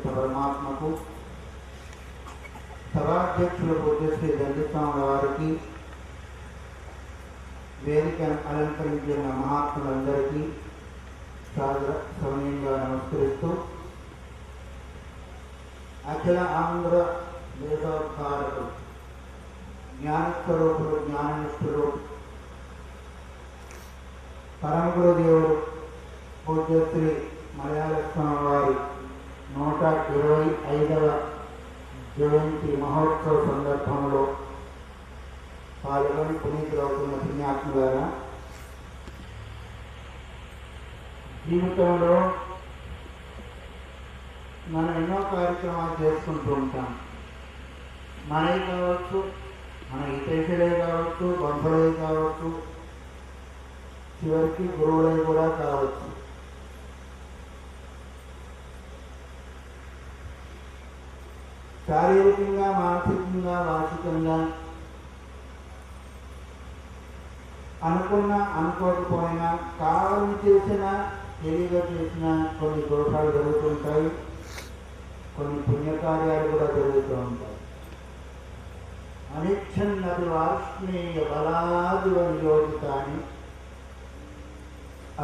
परमात्मకు సభాధ్యక్షులు పూజ్యశ్రీ దండస్వామి వారికి వేదికను అలంకరించిన మహాత్ములందరికీ సవినయంగా నమస్కరిస్తూ అఖిల ఆంధ్ర దేశోద్ధారకులు జ్ఞానస్వరూపులు జ్ఞాననిష్ఠులు పరమగురుదేవుడు పూజ్యశ్రీ మలయాళ స్వామి వారి 125వ జయంతి మహోత్సవ సందర్భంలో పాల్గొని పునీతులవుతున్న పుణ్యాత్ములారా, జీవితంలో మనం ఎన్నో కార్యక్రమాలు చేసుకుంటూ ఉంటాం. మనవి కావచ్చు, మన హితైషులే కావచ్చు, బంధువులే కావచ్చు, చివరికి గురువులే కూడా కావచ్చు. శారీరకంగా, మానసికంగా, వాచికంగా అనుకున్నా అనుకోకపోయినా, కావాలని చేసినా తెలియగా చేసినా కొన్ని దోషాలు జరుగుతుంటాయి, కొన్ని పుణ్యకార్యాలు కూడా జరుగుతూ ఉంటాయి. అనిచ్ఛన్నది వార్ష్ణేయ బలాదివ నియోజిత అని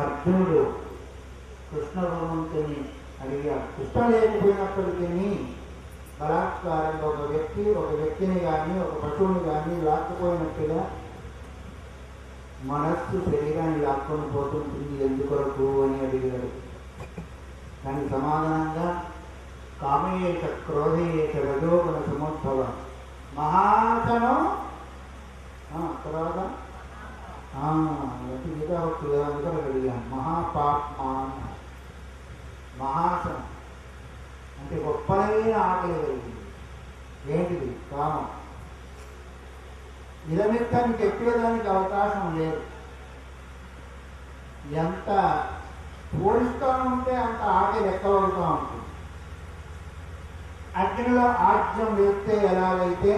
అర్జునుడు కృష్ణ భగవంతుని అడిగాడు. ఇష్టం లేకపోయినప్పటికీ బలాత్కారంగా ఒక వ్యక్తిని కానీ ఒక పశువుని కానీ లాక్కుపోయినట్టుగా మనస్సు శరీరాన్ని లాక్కొని పోతుంటుంది, ఎందుకొరకు అని అడిగాడు. దానికి సమాధానంగా కామయేష క్రోధయేష రజోగుణ సముద్భవ మహాసనం తర్వాత అడిగాను. మహాపాప్మాన్ మహాసనం అంటే గొప్పలైన ఆకలి కలిగింది. ఏంటిది? కామం. నిలమిత్తాన్ని చెప్పేదానికి అవకాశం లేదు. ఎంత పోలిస్తూ ఉంటే అంత ఆకలి ఎక్కవడుతూ ఉంటుంది. అగ్నిలో ఆజ్యం వేస్తే ఎలాగైతే